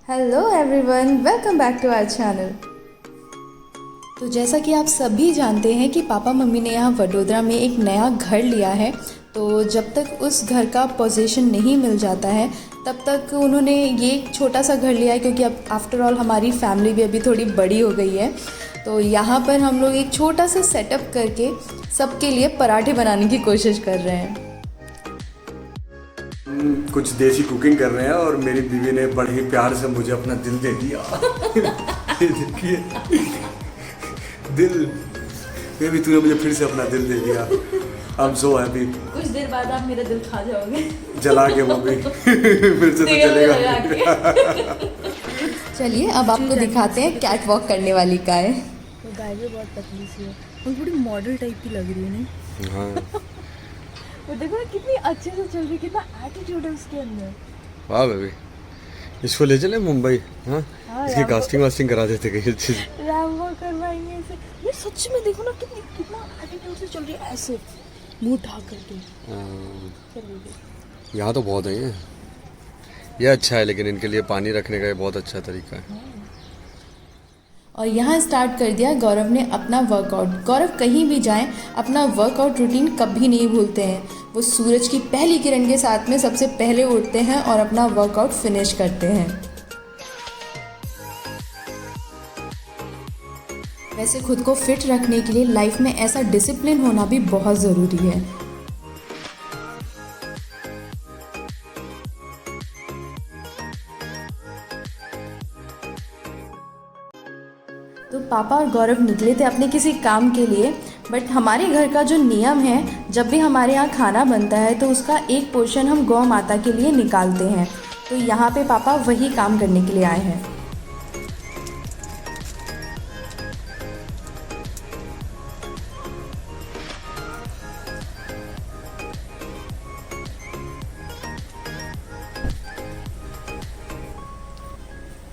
Hello everyone, welcome back to our channel. तो जैसा कि आप सभी जानते हैं कि पापा मम्मी ने यहाँ वडोदरा में एक नया घर लिया है। तो जब तक उस घर का पोजीशन नहीं मिल जाता है तब तक उन्होंने ये एक छोटा सा घर लिया है, क्योंकि अब आफ्टर ऑल हमारी फैमिली भी अभी थोड़ी बड़ी हो गई है। तो यहाँ पर हम लोग एक छोटा सा सेटअप करके सबके लिए पराठे बनाने की कोशिश कर रहे हैं। कुछ देसी कुकिंग कर रहे हैं और मेरी बीवी ने बड़े ही प्यार से मुझे अपना दिल दे दिया। ये देखिए, दिल बेबी, तूने मुझे फिर से अपना दिल दे दिया। I am so happy. कुछ देर बाद आप मेरा दिल खा जाओगे, जला के वो भी फिर से तो चलेगा। चलिए अब आपको दिखाते हैं कैट वॉक करने वाली गाय। तो गाय भी बहुत पतली सी है और बड़ी मॉडल टाइप की लग रही है नहीं। हाँ वो देखो ना कितनी अच्छे से चल रही है, कितना एटीट्यूड है उसके अंदर। वाह बेबी, इसको ले चले मुंबई। हाँ, हाँ, इसकी कास्टिंग वास्टिंग करा देते कहीं अच्छी। रैम्बो करवाएंगे इसे। ये सच में देखो ना कितना एटीट्यूड से चल रही है, ऐसे मुंह ढक करके चल रही है। यहाँ तो बहुत है ये अच्छा है, लेकिन इनके लिए पानी रखने का ये बहुत अच्छा तरीका है। और यहाँ स्टार्ट कर दिया गौरव ने अपना वर्कआउट। गौरव कहीं भी जाएं अपना वर्कआउट रूटीन कभी नहीं भूलते हैं। वो सूरज की पहली किरण के साथ में सबसे पहले उठते हैं और अपना वर्कआउट फिनिश करते हैं। वैसे खुद को फिट रखने के लिए लाइफ में ऐसा डिसिप्लिन होना भी बहुत ज़रूरी है। तो पापा और गौरव निकले थे अपने किसी काम के लिए, बट हमारे घर का जो नियम है, जब भी हमारे यहाँ खाना बनता है तो उसका एक पोर्शन हम गौ माता के लिए निकालते हैं। तो यहाँ पे पापा वही काम करने के लिए आए हैं।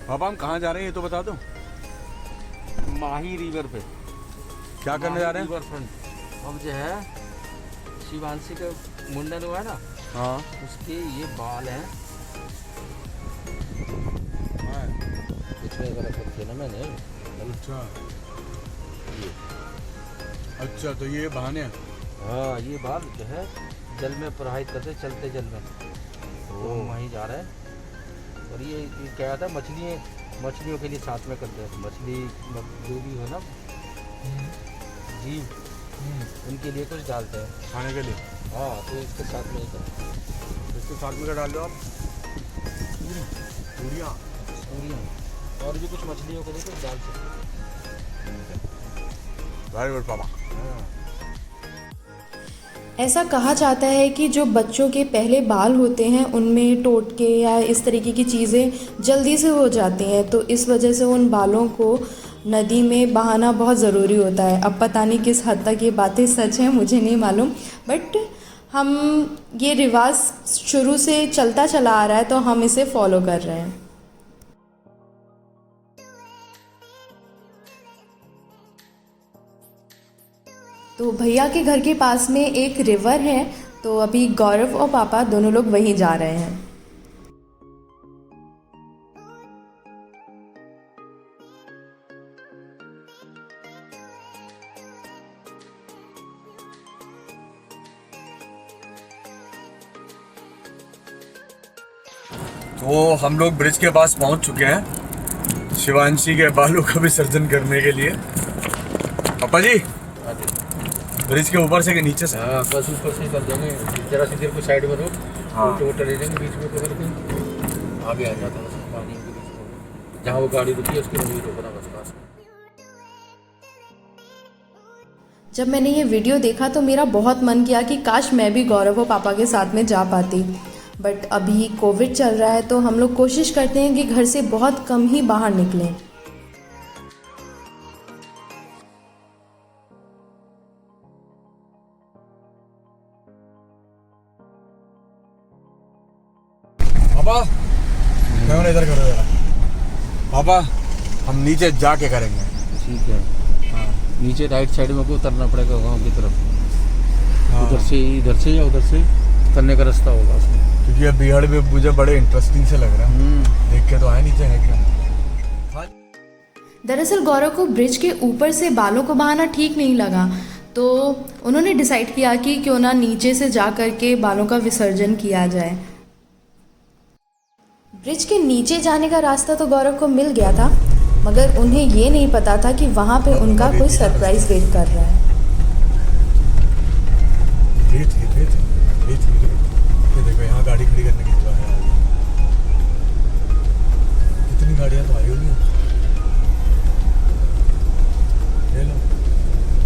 पापा हम कहाँ जा रहे हैं ये तो बता दो। माही रिवर पे क्या करने जा रहे हैं? River front. अब जो है शिवांशी का मुंडन हुआ है ना, हाँ उसके ये बाल हैं। कुछ नहीं गलत रखे ना मैंने। अच्छा ये अच्छा, तो ये बहाने हैं। हाँ, ये बाल जो है जल में प्रवाहित करते, चलते जल में। तो हम वहीं जा रहे हैं। और ये क्या था, मछलियों के लिए साथ में करते हैं। मछली जो भी हो ना जीव, उनके लिए कुछ डालते हैं खाने के लिए। हाँ, तो इसके साथ में ही करते हैं। इसके साथ में क्या डाल दो आप? पूरियाँ और भी कुछ मछलियों के लिए कुछ डाल सकते वेरी गुड पापा। हैं। ऐसा कहा जाता है कि जो बच्चों के पहले बाल होते हैं उनमें टोटके या इस तरीके की चीज़ें जल्दी से हो जाती हैं, तो इस वजह से उन बालों को नदी में बहाना बहुत ज़रूरी होता है। अब पता नहीं किस हद तक ये बातें सच हैं, मुझे नहीं मालूम, बट हम ये रिवाज शुरू से चलता चला आ रहा है तो हम इसे फॉलो कर रहे हैं। तो भैया के घर के पास में एक रिवर है, तो अभी गौरव और पापा दोनों लोग वहीं जा रहे हैं। तो हम लोग ब्रिज के पास पहुंच चुके हैं शिवांशी के बालों का विसर्जन करने के लिए। पापा जी, ब्रिज के ऊपर से कि नीचे से? हाँ, बस ऊपर से कर देंगे। जरा सी देर को साइड में रोक, हाँ। तो ले लेंगे, बीच में पकड़ के आगे आ जाता है पानी के बीच में। जहाँ वो गाड़ी रुकी है उसके लिए रोकना बस पास। जब मैंने ये वीडियो देखा तो मेरा बहुत मन किया कि काश मैं भी गौरव और पापा के साथ में जा पाती, बट अभी कोविड चल रहा है तो हम लोग कोशिश करते हैं कि घर से बहुत कम ही बाहर निकलें। पापा कैमरा इधर करो जरा। पापा हम नीचे जाके करेंगे। ठीक है। हाँ, नीचे राइट साइड में को उतरना पड़ेगा गाँव की तरफ। हाँ। इधर से या उधर से उतरने का रास्ता होगा उसमें। क्योंकि अब बिहार में मुझे बड़े इंटरेस्टिंग से लग रहा है, देख के तो आया नीचे है क्या। दरअसल गौरव को ब्रिज के ऊपर से बालों को बहाना ठीक नहीं लगा, तो उन्होंने डिसाइड किया कि क्यों ना नीचे से जा कर के बालों का विसर्जन किया जाए। ब्रिज के नीचे जाने का रास्ता तो गौरव को मिल गया था, मगर उन्हें ये नहीं पता था कि वहाँ पे उनका कोई सरप्राइज वेट कर रहा है। ये देखो यहाँ गाड़ी खड़ी करने की जगह है आगे। कितनी गाड़ियाँ तो आई हुई हैं। ये लो,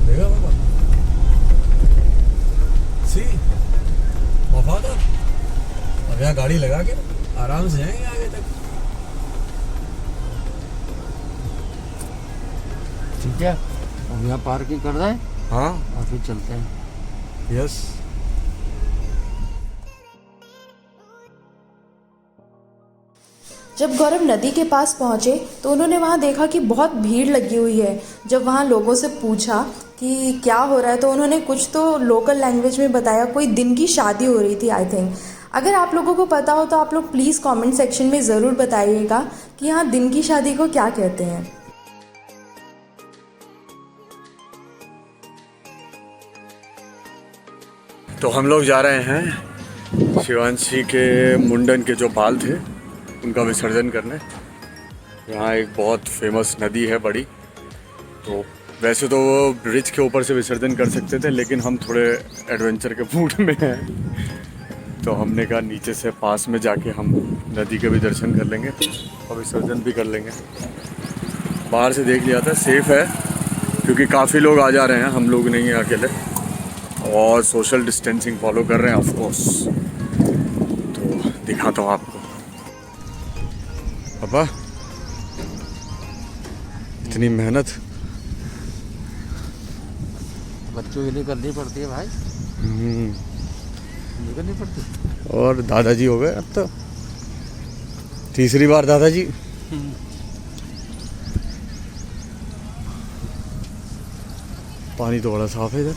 देखा बाबा, सी वफादार। अब यहाँ गाड़ी लगा के आराम से जाएंगे आगे तक। ठीक है, अब यहाँ पार्किंग कर रहे हैं हाँ और फिर चलते हैं। यस। जब गौरव नदी के पास पहुँचे तो उन्होंने वहाँ देखा कि बहुत भीड़ लगी हुई है। जब वहाँ लोगों से पूछा कि क्या हो रहा है तो उन्होंने कुछ तो लोकल लैंग्वेज में बताया, कोई दिन की शादी हो रही थी आई थिंक। अगर आप लोगों को पता हो तो आप लोग प्लीज़ कमेंट सेक्शन में ज़रूर बताइएगा कि यहाँ दिन की शादी को क्या कहते हैं। तो हम लोग जा रहे हैं शिवांशी के मुंडन के जो बाल थे उनका विसर्जन करने। यहाँ एक बहुत फेमस नदी है बड़ी, तो वैसे तो वो ब्रिज के ऊपर से विसर्जन कर सकते थे, लेकिन हम थोड़े एडवेंचर के मूड में हैं, तो हमने कहा नीचे से पास में जाके हम नदी के भी दर्शन कर लेंगे और विसर्जन भी कर लेंगे। बाहर से देख लिया था, सेफ़ है क्योंकि काफ़ी लोग आ जा रहे हैं, हम लोग नहीं हैं अकेले, और सोशल डिस्टेंसिंग फॉलो कर रहे हैं ऑफ कोर्स। तो दिखाता हूँ आपको। पापा इतनी मेहनत बच्चों के लिए करनी पड़ती है भाई, नहीं करनी पड़ती। और दादाजी हो गए अब तो, तीसरी बार दादाजी। पानी तो बड़ा साफ है इधर।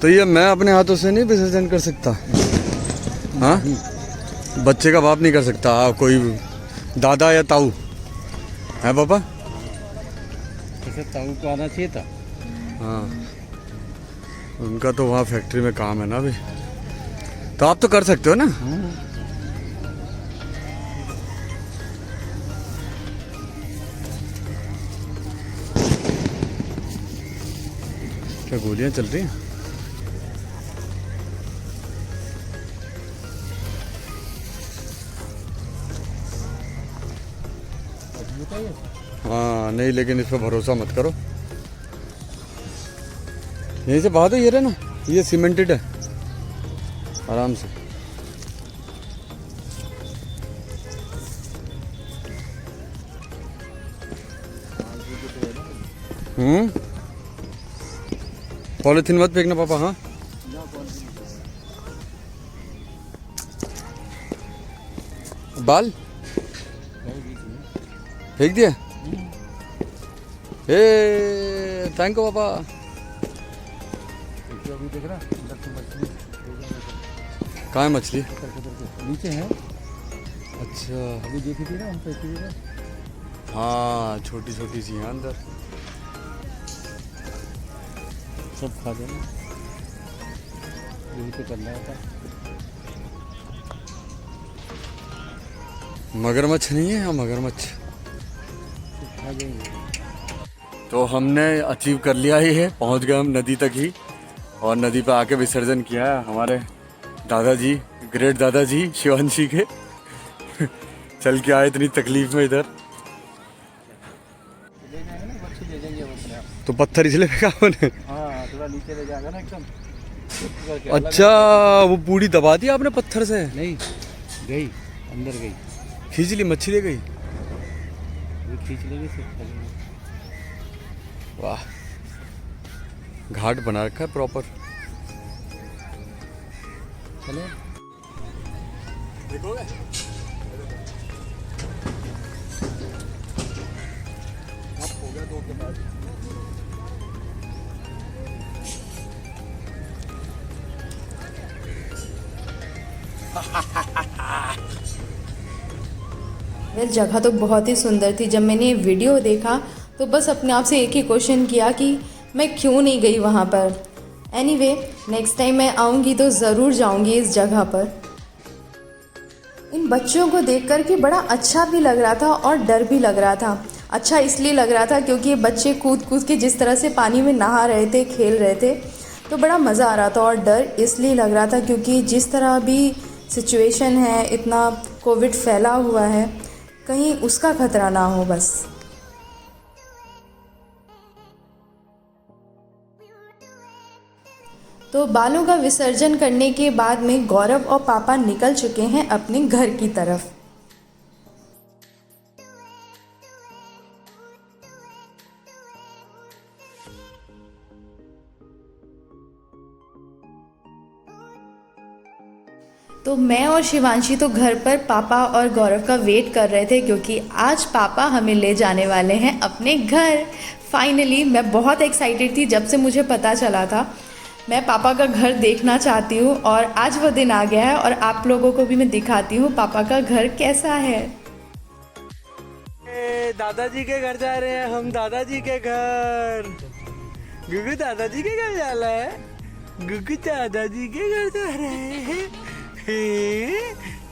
तो ये मैं अपने हाथों से नहीं विसर्जन कर सकता? हाँ, बच्चे का बाप नहीं कर सकता? कोई दादा या ताऊ है पापा? जैसे ताऊ को आना चाहिए था। हाँ, उनका तो वहाँ फैक्ट्री में काम है ना अभी, तो आप तो कर सकते हो ना। क्या गोलियां चल रही हैं? हाँ नहीं, लेकिन इस पर भरोसा मत करो। यहीं से बहा दो, ये रहे ना, ये सीमेंटेड है, आराम से। पॉलिथीन मत फेंकना पापा। हाँ, बाल फेंक दिया। ए थैंक यू पापा। अभी देख रहा अंदर से मछली कहाँ है मछली? नीचे है। अच्छा, अभी देखी थी ना हम पे। हाँ छोटी छोटी सी हैं अंदर। सब खा देना, यही तो करना होता। मगरमच्छ नहीं है यहाँ, मगरमच्छ। खा जाएंगे। तो हमने अचीव कर लिया ही है, पहुँच गए हम नदी तक ही, और नदी पे आके विसर्जन किया है हमारे दादाजी, ग्रेट दादाजी शिवांशी के। चल के आए इतनी तकलीफ में इधर, ले जाएंगे ना, बच्चे ले जाएंगे अपने आप। तो पत्थर इसलिए फेंका उन्होंने। हाँ, थोड़ा नीचे ले जाएगा ना एकदम। अच्छा, वो पूरी दबा दी आपने पत्थर से? नहीं गई, अंदर गई, खींच ली, मच्छी ले गई। वो खींच लेंगे सब। वाह, घाट बना रखा है प्रॉपर। चलो देखोगे? के पास। वेल जगह तो बहुत ही सुंदर थी। जब मैंने ये वीडियो देखा तो बस अपने आप से एक ही क्वेश्चन किया कि मैं क्यों नहीं गई वहाँ पर। एनीवे, नेक्स्ट टाइम मैं आऊँगी तो ज़रूर जाऊँगी इस जगह पर। इन बच्चों को देखकर कि बड़ा अच्छा भी लग रहा था और डर भी लग रहा था। अच्छा इसलिए लग रहा था क्योंकि ये बच्चे कूद कूद के जिस तरह से पानी में नहा रहे थे, खेल रहे थे, तो बड़ा मज़ा आ रहा था। और डर इसलिए लग रहा था क्योंकि जिस तरह अभी सिचुएशन है, इतना कोविड फैला हुआ है, कहीं उसका खतरा ना हो बस। तो बालों का विसर्जन करने के बाद में गौरव और पापा निकल चुके हैं अपने घर की तरफ। तो मैं और शिवांशी तो घर पर पापा और गौरव का वेट कर रहे थे क्योंकि आज पापा हमें ले जाने वाले हैं अपने घर। फाइनली मैं बहुत एक्साइटेड थी जब से मुझे पता चला था। मैं पापा का घर देखना चाहती हूँ और आज वो दिन आ गया है और आप लोगों को भी मैं दिखाती हूँ पापा का घर कैसा है। दादाजी के घर जा रहे हैं हम, दादाजी के घर। गुगु दादाजी के घर जा रहा है, गुगु दादाजी के घर जा रहे हैं।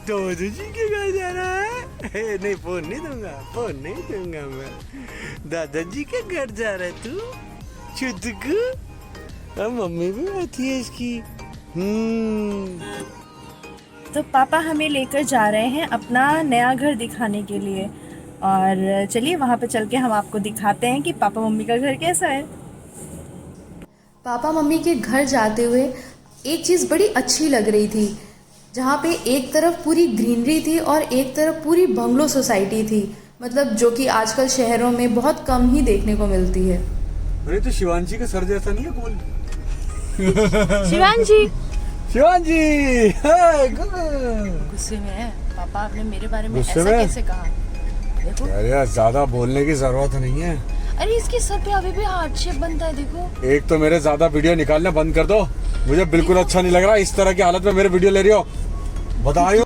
दादाजी के घर जा रहा है। नहीं, फोन नहीं दूंगा, फोन नहीं दूंगा मैं। दादाजी के घर जा रहा है तू चुदकू। अब मम्मी भी आती है इसकी। तो पापा हमें लेकर जा रहे हैं अपना नया घर दिखाने के लिए, और चलिए वहाँ पे चल के हम आपको दिखाते हैं कि पापा मम्मी का घर कैसा है। पापा मम्मी के घर जाते हुए एक चीज़ बड़ी अच्छी लग रही थी, जहाँ पे एक तरफ पूरी ग्रीनरी थी और एक तरफ पूरी बंगलो सोसाइटी थी, मतलब जो कि आजकल शहरों में बहुत कम ही देखने को मिलती है। अरे तो शिवांशी का सर जैसा नहीं है गोल? शिवांशी शिवांशी गुस्से में है पापा, आपने मेरे बारे में गुस्से ऐसा में? कैसे कहा? देखो, अरे यार ज्यादा बोलने की जरूरत नहीं है। अरे इसके सर पे अभी भी हार्ट शेप बनता है, देखो। एक तो मेरे ज्यादा वीडियो निकालना बंद कर दो, मुझे बिल्कुल अच्छा नहीं लग रहा इस तरह की हालत में मेरे वीडियो ले रही हो। बताओ।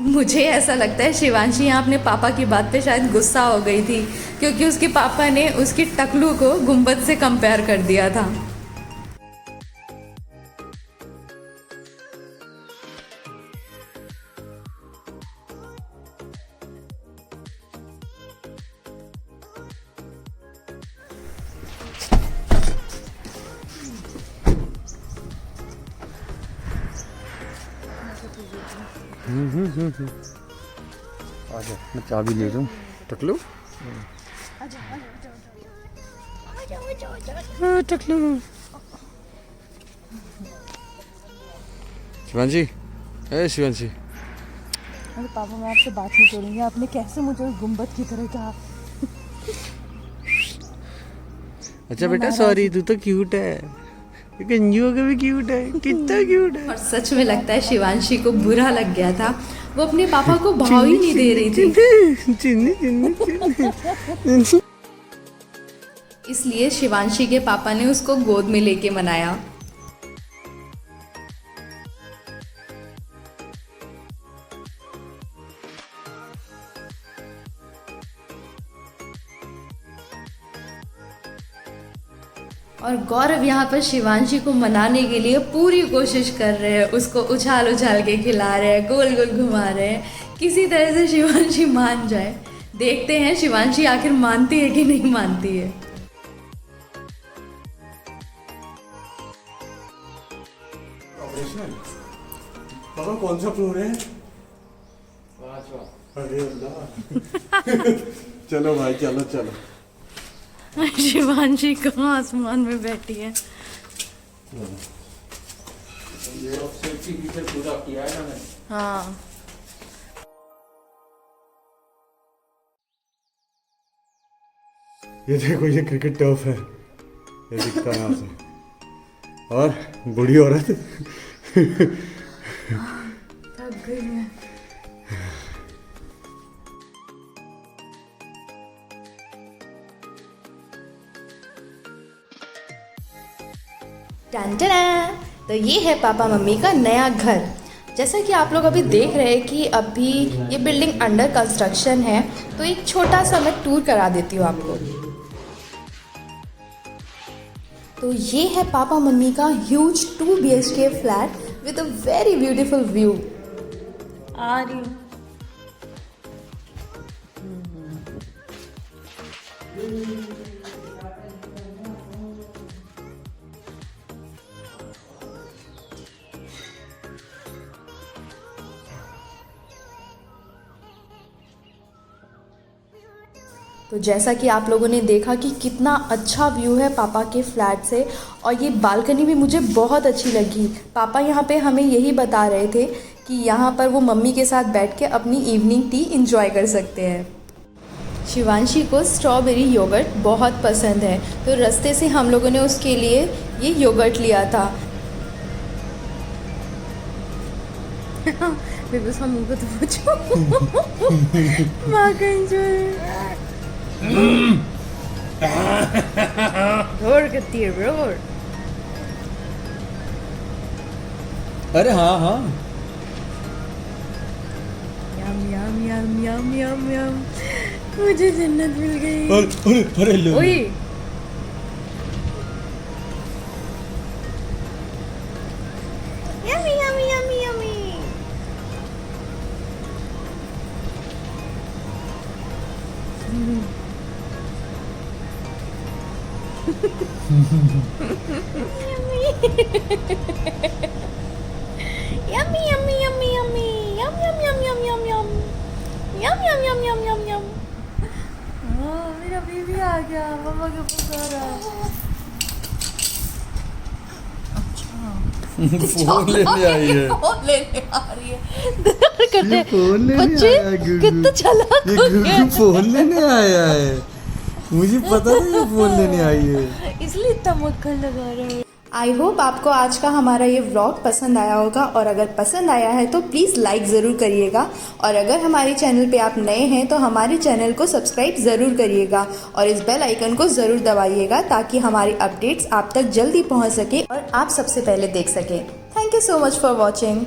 मुझे ऐसा लगता है शिवांशी यहाँ अपने पापा की बात पे शायद गुस्सा हो गई थी, क्योंकि उसके पापा ने उसकी टकलू को गुंबद से कंपेयर कर दिया था। आजा, मैं चाबी ले लूं। टकलू टकलू। शिवांशी, शिवांशी। अरे पापा मैं आपसे बात नहीं करूँगी, आपने कैसे मुझे गुंबद की तरह कहा। अच्छा बेटा सॉरी, तू तो क्यूट है, गंजू का भी क्यूट है, कितना क्यूट है। और सच में लगता है शिवांशी को बुरा लग गया था, वो अपने पापा को भाव ही नहीं दे रही थी। चिन्नी चिन्नी चिन्नी। इसलिए शिवांशी के पापा ने उसको गोद में लेके मनाया। और गौरव यहाँ पर शिवांशी को मनाने के लिए पूरी कोशिश कर रहे हैं, उसको उछाल उछाल के खिला रहे हैं, गोल गोल घुमा रहे हैं, किसी तरह से शिवांशी मान जाए। देखते हैं शिवांशी आखिर मानती है कि नहीं मानती है। पापा कौन सा फ्लोर है? 5वां। अरे अल्लाह। चलो भाई, चलो चलो। शिवांशी कहाँ आसमान में बैठी है। हाँ, ये देखो, ये क्रिकेट टर्फ है, ये दिखता है यहाँ से। और बूढ़ी औरत थक गई मैं। टन टन। तो ये है पापा मम्मी का नया घर। जैसा कि आप लोग अभी देख रहे हैं कि अभी ये बिल्डिंग अंडर कंस्ट्रक्शन है, तो एक छोटा सा मैं टूर करा देती हूँ आपको। तो ये है पापा मम्मी का huge 2 BHK flat with a very beautiful view. आ रही हूँ। तो जैसा कि आप लोगों ने देखा कि कितना अच्छा व्यू है पापा के फ्लैट से, और ये बालकनी भी मुझे बहुत अच्छी लगी। पापा यहाँ पे हमें यही बता रहे थे कि यहाँ पर वो मम्मी के साथ बैठ के अपनी इवनिंग टी एंजॉय कर सकते हैं। शिवांशी को स्ट्रॉबेरी योगर्ट बहुत पसंद है, तो रास्ते से हम लोगों ने उसके लिए ये योगर्ट लिया था। बेबस हम मुझे तो पूछो माँ का एंजॉय रोर करती है रोर। अरे हाँ हाँ यम यम यम यम यम यम, मुझे जन्नत मिल गई। अरे लो ओए yummy yummy yummy yummy. Yummy, yummy, yummy, yummy. Yum, yum, yum, yum, yum, yum. Yum, yum, yum, yum, yum, yum. मेरा बेबी आ गया, मम्मा के पास आ रहा है। फोन लेने आई है। फोन लेने आ रही है। ये फोन लेने बच्चे आया है, गुगु। कितना चालाक ये हो गुगु गया। फोन लेने आया है। मुझे पता था ये फोन लेने आई है। इसलिए इतना मक्खन लगा रहे हैं। आई होप आपको आज का हमारा ये व्लॉग पसंद आया होगा, और अगर पसंद आया है तो प्लीज़ लाइक ज़रूर करिएगा, और अगर हमारे चैनल पे आप नए हैं तो हमारे चैनल को सब्सक्राइब ज़रूर करिएगा, और इस बेल आइकन को ज़रूर दबाइएगा ताकि हमारी अपडेट्स आप तक जल्दी पहुंच सके और आप सबसे पहले देख सकें। Thank you so much for watching.